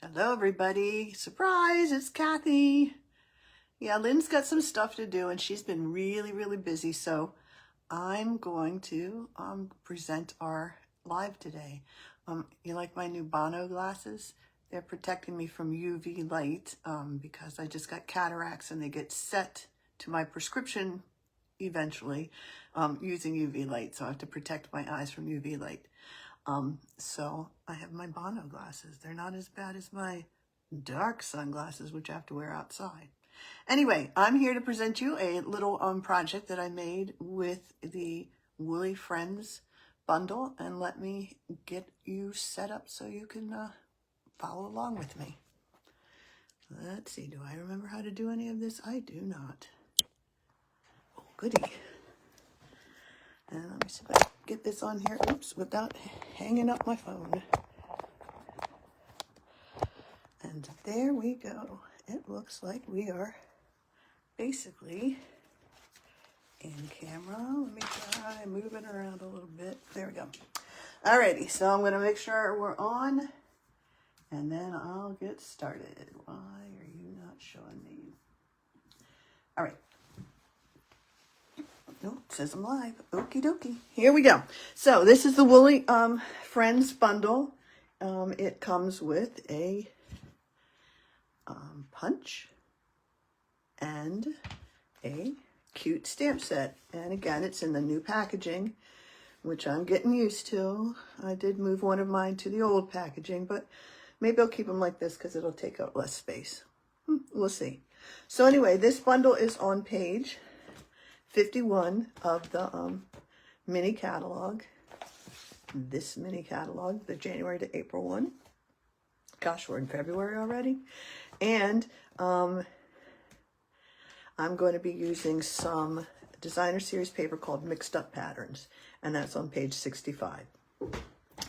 Hello everybody, surprise, it's Kathy. Yeah, Lynn's got some stuff to do and she's been really busy, so I'm going to present our live today. You like my new Bono glasses? They're protecting me from UV light because I just got cataracts and they get set to my prescription eventually using UV light, so I have to protect my eyes from UV light. So I have my Bono glasses. They're not as bad as my dark sunglasses, which I have to wear outside. Anyway, I'm here to present you a little project that I made with the Woolly Friends bundle, and let me get you set up so you can follow along with me. Let's see, do I remember how to do any of this? I do not. Oh, goody. And let me see if I can get this on here, oops, without hanging up my phone. And there we go. It looks like we are basically in camera. Let me try moving around a little bit. There we go. Alrighty, so I'm going to make sure we're on, and then I'll get started. Why are you not showing me? All right. Oh, it says I'm live. Okie dokie. Here we go. So this is the Woolly Friends bundle. It comes with a punch and a cute stamp set. And again, it's in the new packaging, which I'm getting used to. I did move one of mine to the old packaging, but maybe I'll keep them like this because it'll take up less space. We'll see. So anyway, this bundle is on page 51 of the mini catalog. This mini catalog, the January to April one. Gosh, we're in February already. And I'm going to be using some designer series paper called Mixed Up Patterns, and that's on page 65.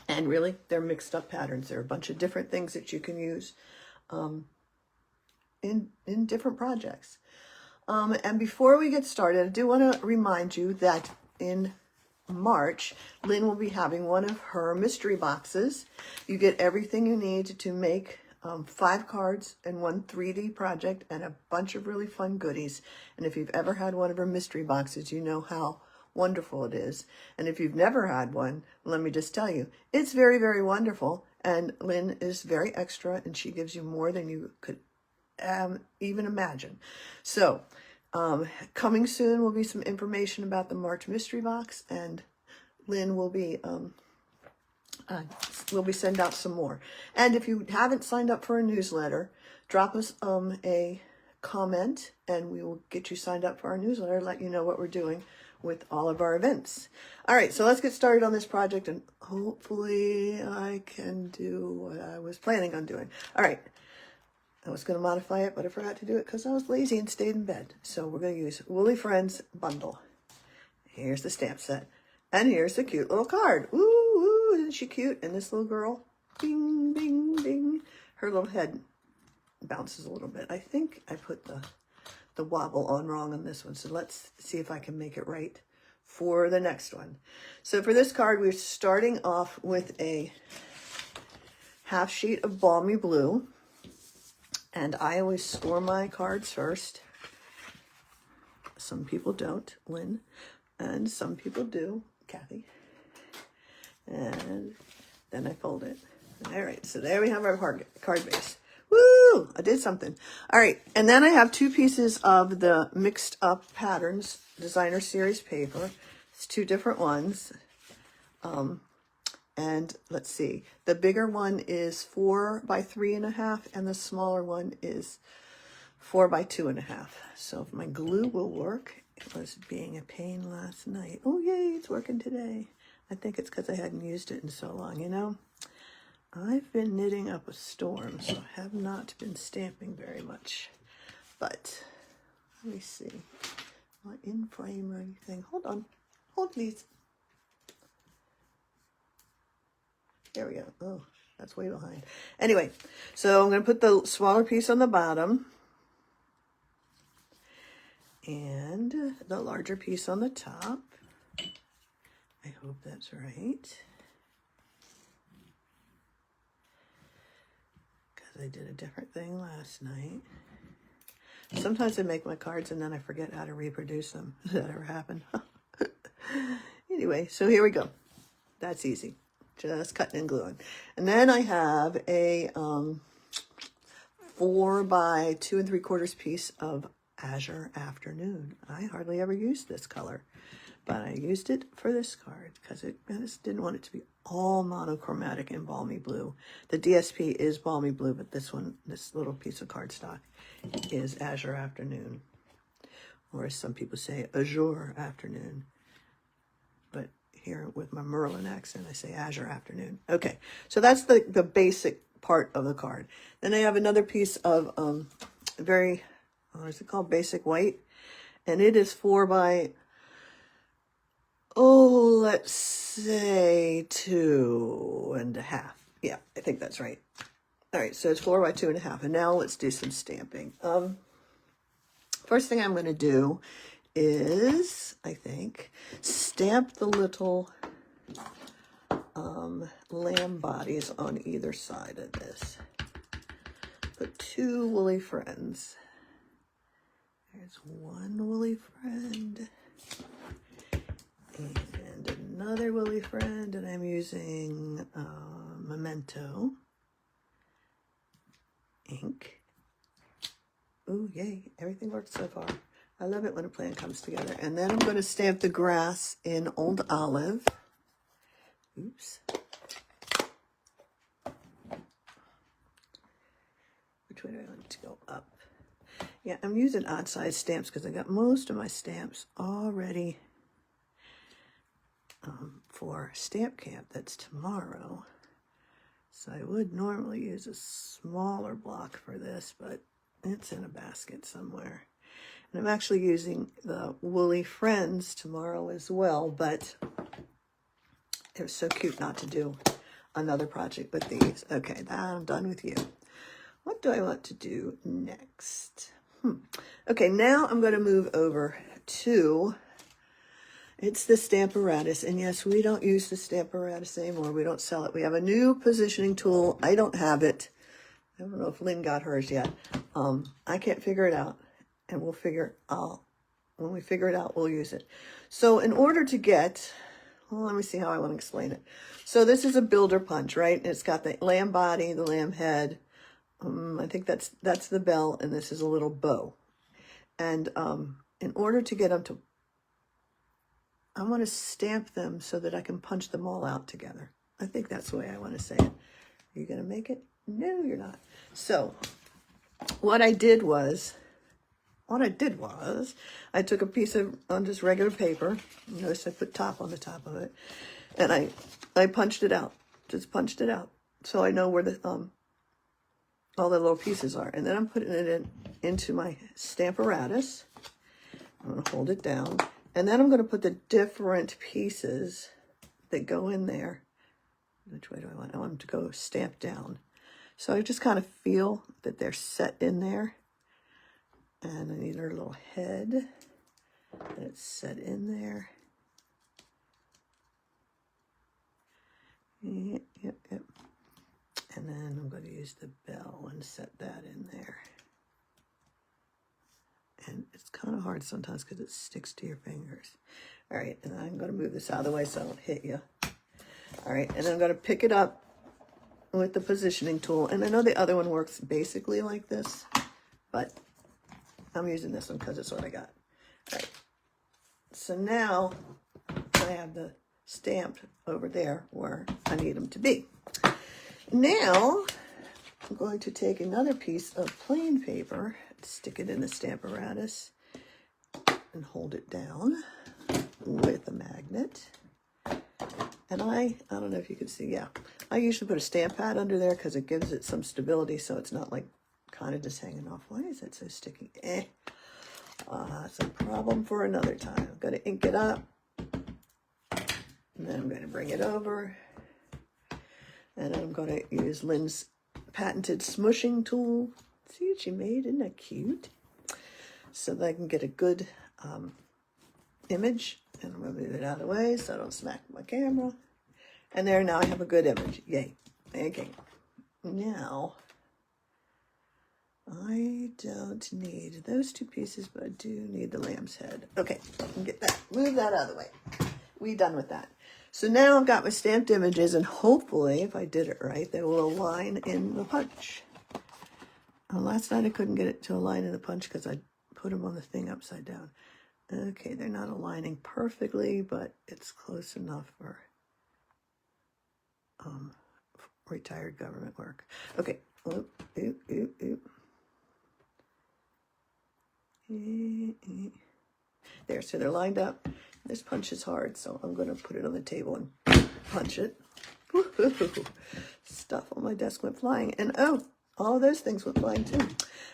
And really, they're mixed up patterns. There are a bunch of different things that you can use in different projects. And before we get started, I do want to remind you that in March, Lynn will be having one of her mystery boxes. You get everything you need to make 5 cards and 1 3D project and a bunch of really fun goodies. And if you've ever had one of her mystery boxes, you know how wonderful it is. And if you've never had one, let me just tell you, it's very wonderful. And Lynn is very extra, and she gives you more than you could even imagine. So coming soon will be some information about the March mystery box, and Lynn will be sending out some more. And if you haven't signed up for a newsletter, drop us a comment and we will get you signed up for our newsletter, let you know what we're doing with all of our events. All right, so let's get started on this project, and hopefully I can do what I was planning on doing. All right. I was going to modify it, but I forgot to do it because I was lazy and stayed in bed. So we're going to use Woolly Friends bundle. Here's the stamp set. And here's the cute little card. Ooh, isn't she cute? And this little girl, ding, ding, ding. Her little head bounces a little bit. I think I put the wobble on wrong on this one. So let's see if I can make it right for the next one. So for this card, we're starting off with a half sheet of Balmy Blue. And I always score my cards first. Some people don't, Lynn, and some people do, Kathy. And then I fold it. All right, so there we have our card base. Woo! I did something. All right, and then I have 2 pieces of the Mixed Up Patterns designer series paper. It's 2 different ones. And let's see, the bigger one is 4 by 3.5, and the smaller one is 4 by 2.5. So if my glue will work, it was being a pain last night. Oh, yay, it's working today. I think it's because I hadn't used it in so long, you know. I've been knitting up a storm, so I have not been stamping very much. But let me see. Am I in frame or anything? Hold on. Hold, please. There we go. Oh, that's way behind. Anyway, so I'm going to put the smaller piece on the bottom and the larger piece on the top. I hope that's right, because because I did a different thing last night. Sometimes I make my cards and then I forget how to reproduce them. Does that ever happen? Anyway, so here we go. That's easy. Just cutting and gluing. And then I have a 4 by 2 3/4 piece of Azure Afternoon. I hardly ever use this color, but I used it for this card because I just didn't want it to be all monochromatic and balmy blue. The DSP is balmy blue, but this one, this little piece of cardstock, is Azure Afternoon. Or as some people say, Azure Afternoon. But here with my Merlin accent, I say Azure Afternoon. Okay, so that's the basic part of the card. Then I have another piece of very, what is it called? Basic white. And it is 4 by, let's say 2.5. Yeah, I think that's right. All right, so it's 4 by 2.5. And now let's do some stamping. First thing I'm going to do is, I think, stamp the little lamb bodies on either side of this. Put 2 woolly friends. There's 1 woolly friend. And another woolly friend, and I'm using Memento ink. Ooh, yay, everything works so far. I love it when a plan comes together. And then I'm going to stamp the grass in Old Olive. Oops. Which way do I want it to go? Up. Yeah, I'm using odd size stamps because I got most of my stamps already for Stamp Camp. That's tomorrow. So I would normally use a smaller block for this, but it's in a basket somewhere. And I'm actually using the Woolly Friends tomorrow as well, but it was so cute not to do another project with these. Okay, I'm done with you. What do I want to do next? Okay, now I'm going to move over to, it's the Stamparatus. And yes, we don't use the Stamparatus anymore. We don't sell it. We have a new positioning tool. I don't have it. I don't know if Lynn got hers yet. I can't figure it out. And we'll figure out, when we figure it out, we'll use it. So in order to get, well, let me see how I want to explain it. So this is a builder punch, right? It's got the lamb body, the lamb head. I think that's the bell, and this is a little bow. And in order to get them to, I want to stamp them so that I can punch them all out together. I think that's the way I want to say it. Are you going to make it? No, you're not. So what I did was, I took a piece of just regular paper. Notice I put top on the top of it. And I punched it out. Just punched it out. So I know where the all the little pieces are. And then I'm putting it into my Stamparatus. I'm going to hold it down. And then I'm going to put the different pieces that go in there. Which way do I want? I want them to go stamped down. So I just kind of feel that they're set in there. And I need her little head. And it's set in there. Yep. And then I'm going to use the bell and set that in there. And it's kind of hard sometimes because it sticks to your fingers. All right, and I'm going to move this out of the way so I don't hit you. All right, and then I'm going to pick it up with the positioning tool. And I know the other one works basically like this, but I'm using this one because it's what I got. All right, so now I have the stamped over there where I need them to be. Now, I'm going to take another piece of plain paper, stick it in the Stamparatus, and hold it down with a magnet. And I don't know if you can see, yeah. I usually put a stamp pad under there because it gives it some stability so it's not like kind of just hanging off. Why is that so sticky? That's a problem for another time. I'm going to ink it up. And then I'm going to bring it over. And then I'm going to use Lynn's patented smushing tool. See what she made? Isn't that cute? So that I can get a good image. And I'm going to move it out of the way so I don't smack my camera. And there, now I have a good image. Yay. Okay. Now, I don't need those two pieces, but I do need the lamb's head. Okay, I can get that, move that out of the way. We done with that. So now I've got my stamped images, and hopefully, if I did it right, they will align in the punch. Last night I couldn't get it to align in the punch because I put them on the thing upside down. Okay, they're not aligning perfectly, but it's close enough for retired government work. Okay, oop, oop, oop, oop. There, so they're lined up. This punch is hard, so I'm going to put it on the table and punch it. Woo-hoo-hoo. Stuff on my desk went flying. And oh, all those things went flying too.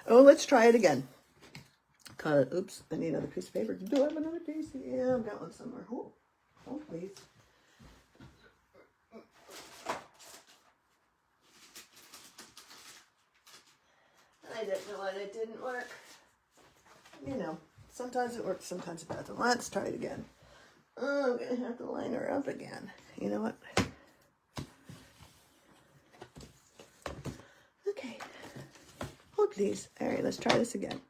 Oh, let's try it again. Oops, I need another piece of paper. Do I have another piece? Yeah, I've got one somewhere. Oh, please. I don't know why that didn't work. You know, sometimes it works, sometimes it doesn't. Let's try it again. Oh, I'm going to have to line her up again. You know what? Okay. Oh, please. All right, let's try this again.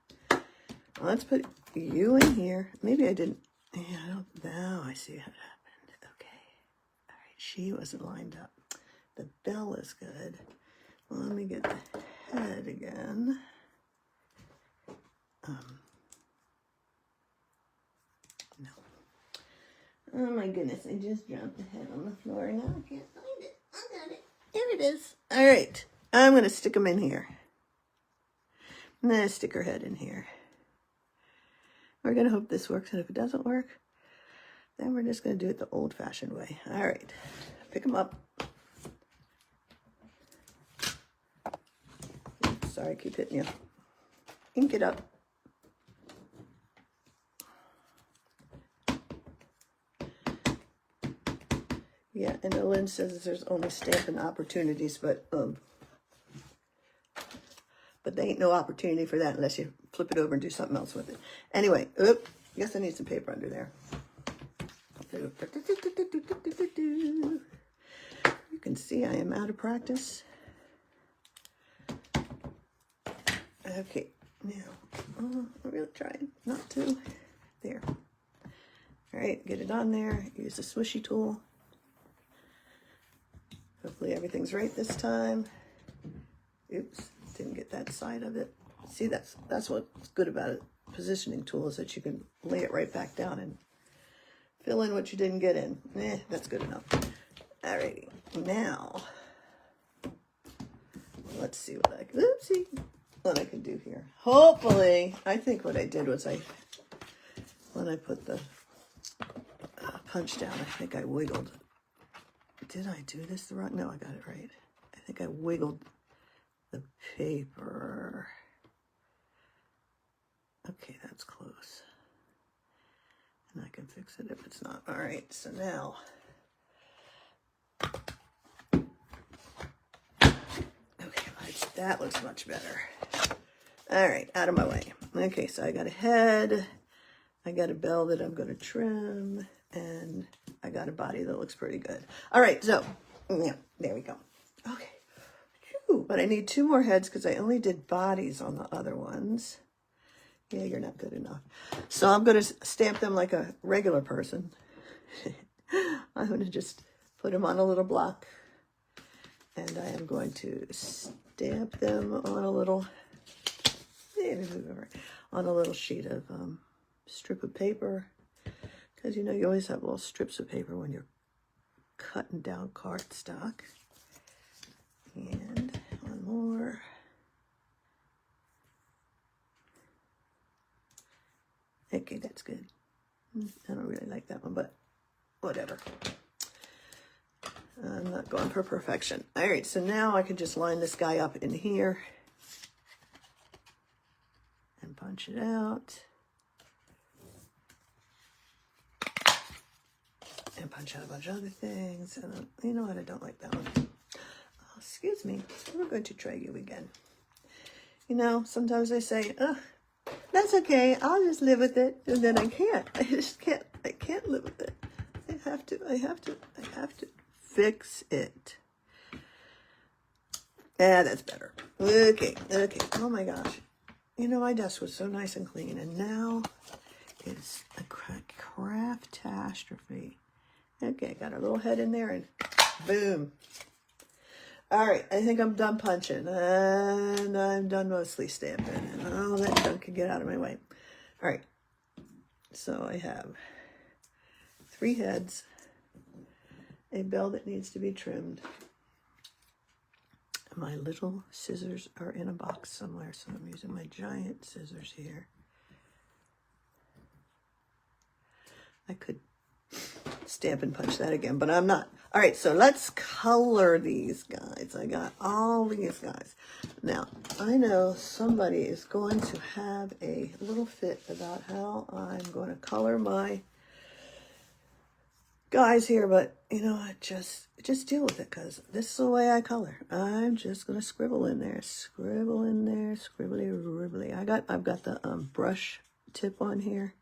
Let's put you in here. Maybe I didn't. Yeah, I don't know. I see how it happened. Okay. All right, she wasn't lined up. The bell is good. Well, let me get the head again. No. Oh my goodness, I just dropped the head on the floor. Now I can't find it. I got it. There it is. All right. I'm going to stick them in here. I'm going to stick her head in here. We're going to hope this works, and if it doesn't work, then we're just going to do it the old-fashioned way. All right. Pick them up. Oops, sorry, I keep hitting you. Ink it up. Yeah, and Lynn says there's only Stampin' opportunities, but there ain't no opportunity for that unless you flip it over and do something else with it. Anyway, oop, guess I need some paper under there. You can see I am out of practice. Okay, now, I'm really trying not to. There. All right, get it on there. Use the swishy tool. Hopefully everything's right this time. Oops, didn't get that side of it. See, that's what's good about a positioning tool, is that you can lay it right back down and fill in what you didn't get in. That's good enough. Alrighty, now let's see what I can do here. Hopefully, I think what I did was when I put the punch down, I think I wiggled. Did I do this the wrong? No, I got it right. I think I wiggled the paper. Okay, that's close. And I can fix it if it's not. All right, so now. Okay, that looks much better. All right, out of my way. Okay, so I got a head. I got a bell that I'm going to trim. And I got a body that looks pretty good. All right, so, yeah, there we go. Okay. Whew, but I need 2 more heads because I only did bodies on the other ones. Yeah, you're not good enough. So I'm going to stamp them like a regular person. I'm going to just put them on a little block. And I am going to stamp them on a little, sheet of strip of paper. Because, you know, you always have little strips of paper when you're cutting down cardstock. And one more. Okay, that's good. I don't really like that one, but whatever. I'm not going for perfection. All right, so now I can just line this guy up in here and punch it out. And punch out a bunch of other things. And you know what? I don't like that one. Oh, excuse me. We're going to try you again. You know, sometimes I say, oh, that's okay. I'll just live with it. And then I can't. I just can't. I can't live with it. I have to fix it. Yeah, that's better. Okay, okay. Oh my gosh. You know, my desk was so nice and clean, and now it's a craft-tastrophe. Okay, got a little head in there, and boom. All right, I think I'm done punching, and I'm done mostly stamping, and all that junk can get out of my way. All right, so I have 3 heads, a bell that needs to be trimmed. My little scissors are in a box somewhere, so I'm using my giant scissors here. I could stamp and punch that again, but I'm not. All right, so let's color these guys. I got all these guys. Now, I know somebody is going to have a little fit about how I'm going to color my guys here, but you know what, just deal with it, because this is the way I color. I'm just gonna scribble in there, scribbly ribbly. I've got the brush tip on here,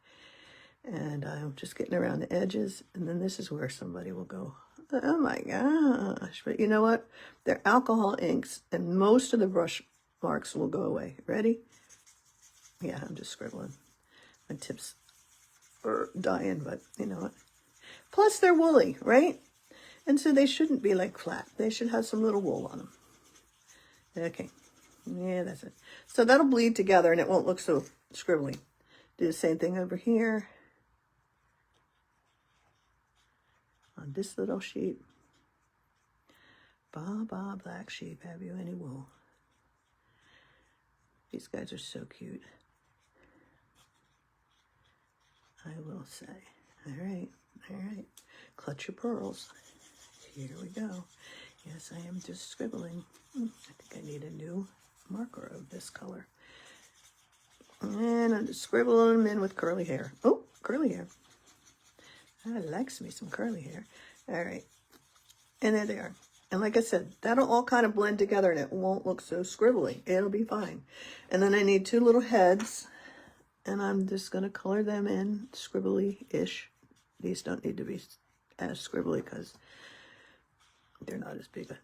and I'm just getting around the edges, and then this is where somebody will go, oh my gosh. But you know what, they're alcohol inks, and most of the brush marks will go away. Ready? Yeah, I'm just scribbling. My tips are dying, but you know what, plus they're woolly, right? And so they shouldn't be like flat. They should have some little wool on them. Okay. Yeah, that's it. So that'll bleed together and it won't look so scribbly. Do the same thing over here. On this little sheep. Ba, ba, black sheep, have you any wool? These guys are so cute, I will say. All right. Clutch your pearls. Here we go. Yes, I am just scribbling. I think I need a new marker of this color. And I'm just scribbling them in with curly hair. Oh, curly hair. I likes me some curly hair. All right. And there they are. And like I said, that'll all kind of blend together and it won't look so scribbly. It'll be fine. And then I need 2 little heads. And I'm just going to color them in scribbly-ish. These don't need to be as scribbly because they're not as big a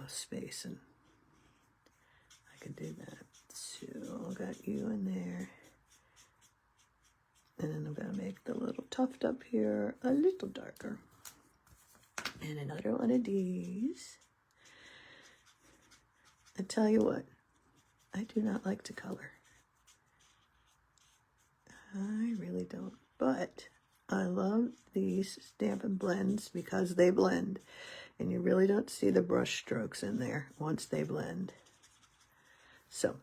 space, and I can do that. So I got you in there, and then I'm gonna make the little tuft up here a little darker, and another one of these. I tell you what, I do not like to color. I really don't, but I love these Stampin' blends because they blend. And you really don't see the brush strokes in there once they blend. So,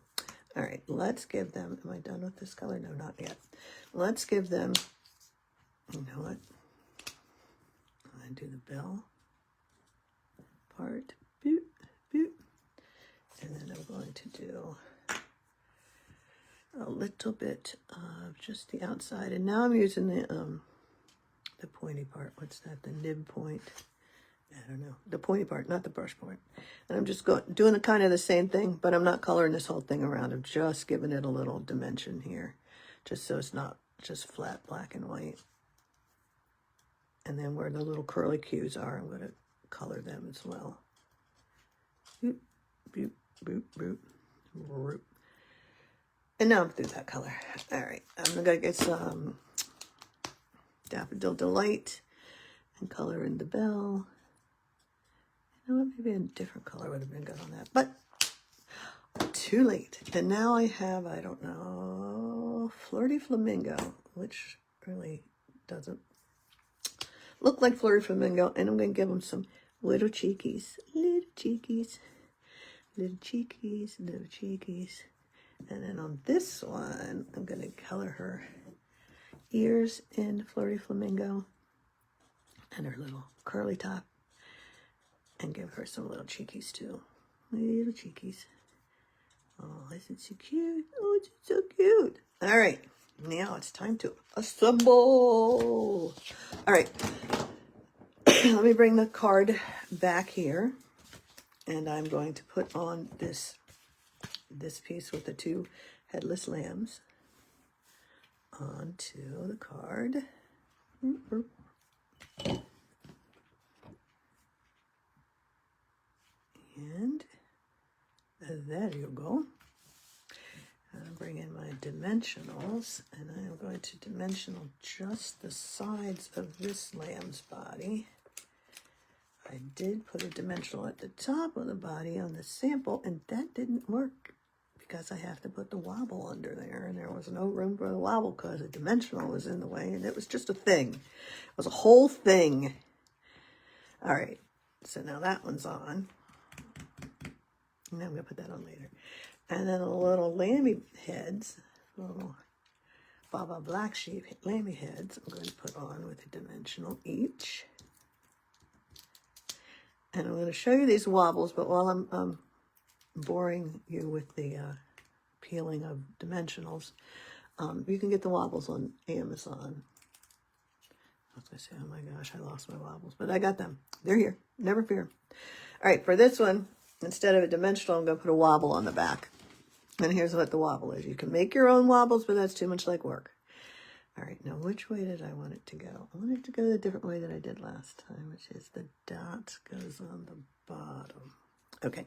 all right, let's give them, am I done with this color? No, not yet. Let's give them, you know what? I'm going to do the bell part. Boop, boop. And then I'm going to do a little bit of just the outside. And now I'm using the pointy part. What's that? The nib point. I don't know, the pointy part, not the brush point. And I'm just doing kind of the same thing, but I'm not coloring this whole thing around. I'm just giving it a little dimension here, just so it's not just flat black and white. And then where the little curly cues are, I'm going to color them as well. Boop, boop, boop, boop, boop. And now I'm through that color. All right, I'm going to get some Daffodil Delight and color in the bell. You know what, maybe a different color would have been good on that, but too late. And now I have, I don't know, Flirty Flamingo, which really doesn't look like Flirty Flamingo, and I'm going to give them some little cheekies. And then on this one, I'm going to color her ears in Flirty Flamingo and her little curly top. And give her some little cheekies too. Little cheekies. Oh, isn't she cute? Oh, she's so cute. All right. Now it's time to assemble. All right. Let me bring the card back here. And I'm going to put on this piece with the 2 headless lambs onto the card. And There you go. I'll bring in my dimensionals, and I am going to dimensional just the sides of this lamb's body. I did put a dimensional at the top of the body on the sample, and that didn't work because I have to put the wobble under there, and there was no room for the wobble because the dimensional was in the way, and it was just a thing. It was a whole thing. All right, so now that one's on. And I'm going to put that on later. And then a little lammy heads, little Baba Black Sheep lammy heads, I'm going to put on with a dimensional each. And I'm going to show you these wobbles, but while I'm boring you with the peeling of dimensionals, you can get the wobbles on Amazon. I was going to say, oh my gosh, I lost my wobbles, but I got them. They're here. Never fear. All right, for this one, instead of a dimensional, I'm going to put a wobble on the back. And here's what the wobble is. You can make your own wobbles, but that's too much like work. All right, now which way did I want it to go? I want it to go the different way that I did last time, which is the dot goes on the bottom. Okay.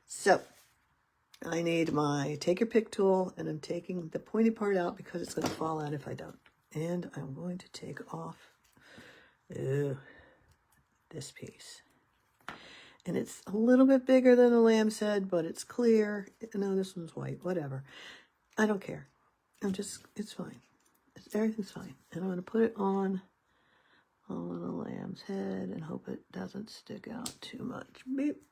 So I need my take your pick tool, and I'm taking the pointy part out because it's going to fall out if I don't. And I'm going to take off this piece. And it's a little bit bigger than the lamb's head, but it's clear. No, this one's white, whatever. I don't care. It's fine. Everything's fine. And I'm going to put it on the lamb's head and hope it doesn't stick out too much. Beep.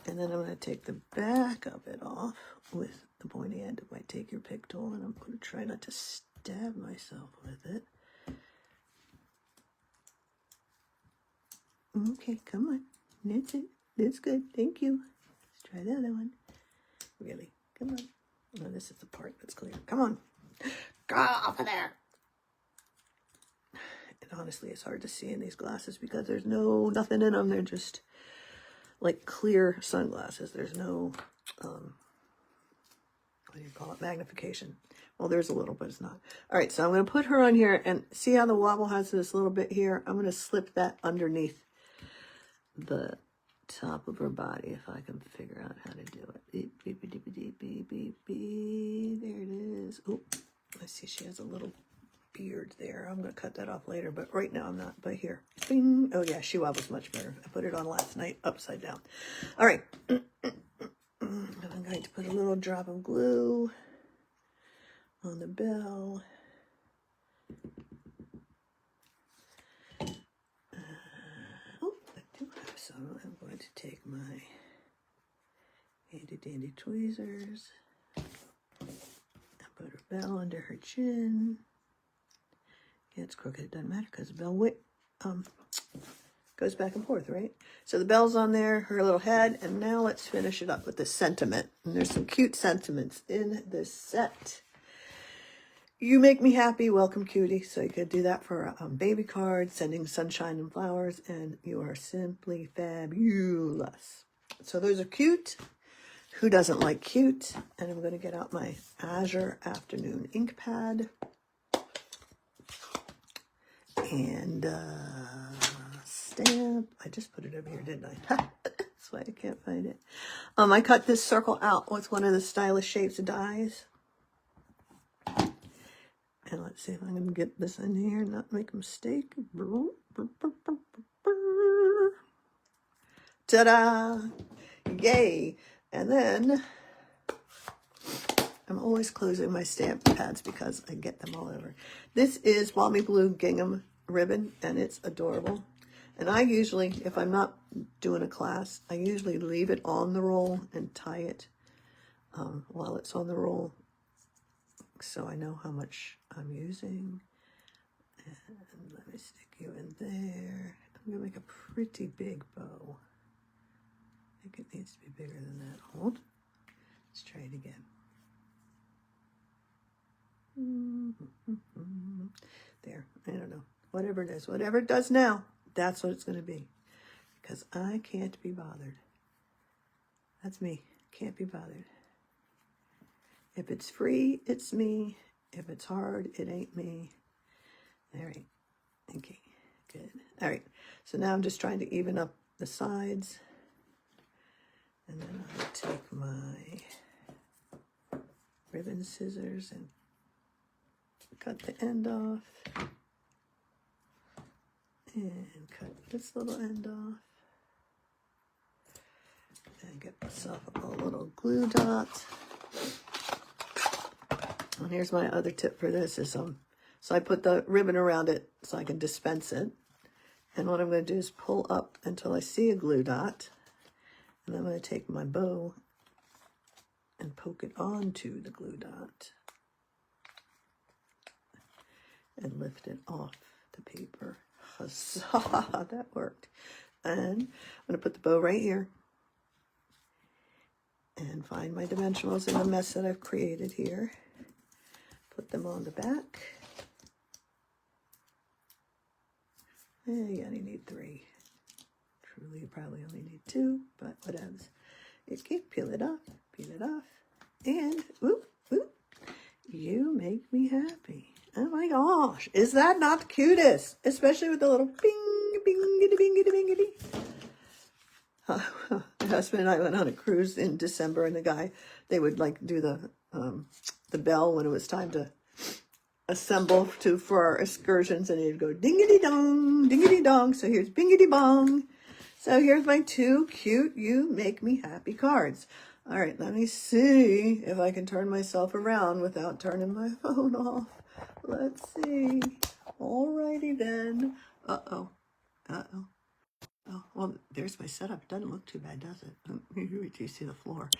And then I'm going to take the back of it off with the pointy end of my take your pick tool, and I'm going to try not to stab myself with it. Okay, come on. That's it. That's good. Thank you. Let's try the other one. Really? Come on. No, this is the part that's clear. Come on. Go off of there. And honestly, it's hard to see in these glasses because there's nothing in them. They're just like clear sunglasses. There's no, what do you call it? Magnification. Well, there's a little, but it's not. All right, so I'm going to put her on here, and see how the wobble has this little bit here? I'm going to slip that underneath the top of her body if I can figure out how to do it. Beep, beep, beep, beep, beep, beep, beep. There it is. Oh, I see she has a little beard there. I'm going to cut that off later, but right now I'm not. But here. Bing. Oh, yeah, she wobbles much better. I put it on last night upside down. All right. I'm going to put a little drop of glue on the bell. So I'm going to take my handy dandy tweezers and put her bell under her chin. Yeah, it's crooked. It doesn't matter because the bell goes back and forth, right? So the bell's on there, her little head, and now let's finish it up with the sentiment. And there's some cute sentiments in this set. You make me happy, welcome cutie. So you could do that for a baby card, sending sunshine and flowers, and you are simply fabulous. So those are cute. Who doesn't like cute? And I'm going to get out my Azure Afternoon ink pad. And stamp. I just put it over here, didn't I? That's why I can't find it. I cut this circle out with one of the stylish shapes of dies. And let's see if I can get this in here and not make a mistake. Ta-da! Yay! And then I'm always closing my stamp pads because I get them all over. This is Balmy Blue Gingham ribbon, and it's adorable. And I usually, if I'm not doing a class, I usually leave it on the roll and tie it while it's on the roll, so I know how much I'm using. And let me stick you in there. I'm going to make a pretty big bow. I think it needs to be bigger than that. Hold. Let's try it again. There. I don't know. Whatever it is. Whatever it does now, that's what it's going to be. Because I can't be bothered. That's me. Can't be bothered. If it's free, it's me. If it's hard, it ain't me. All right. Okay. Good. All right. So now I'm just trying to even up the sides. And then I'll take my ribbon scissors and cut the end off. And cut this little end off. And get myself a little glue dot. And here's my other tip for this is so I put the ribbon around it so I can dispense it. And what I'm going to do is pull up until I see a glue dot. And I'm going to take my bow and poke it onto the glue dot. And lift it off the paper. Huzzah! That worked. And I'm going to put the bow right here. And find my dimensionals in the mess that I've created here. Put them on the back. You only need 3. Truly, you probably only need 2, but whatevs. Okay, peel it off, and whoop, whoop. You make me happy. Oh my gosh, is that not the cutest? Especially with the little bing, bingity, bingity, bingity. My husband and I went on a cruise in December, and they would like do the bell when it was time to assemble for our excursions, and he'd go dingity dong. So here's bingity bong. So here's my 2 cute You Make Me Happy cards. All right, let me see if I can turn myself around without turning my phone off. Let's see. Alrighty then. Uh-oh. Oh, well, there's my setup. It doesn't look too bad, does it? Wait till you see the floor.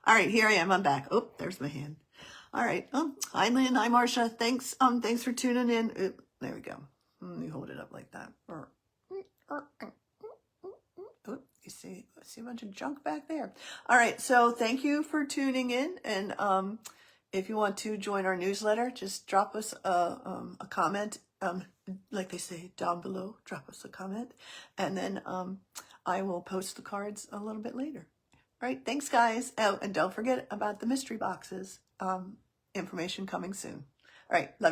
All right, here I am. I'm back. Oh, there's my hand. All right. Hi, Lynn. Hi, Marcia. Thanks for tuning in. There we go. Let me hold it up like that. Oh, you see a bunch of junk back there. All right. So thank you for tuning in. And if you want to join our newsletter, just drop us a comment. Like they say down below, drop us a comment. And then I will post the cards a little bit later. All right. Thanks, guys. Oh, and don't forget about the mystery boxes. Information coming soon. All right. Love you.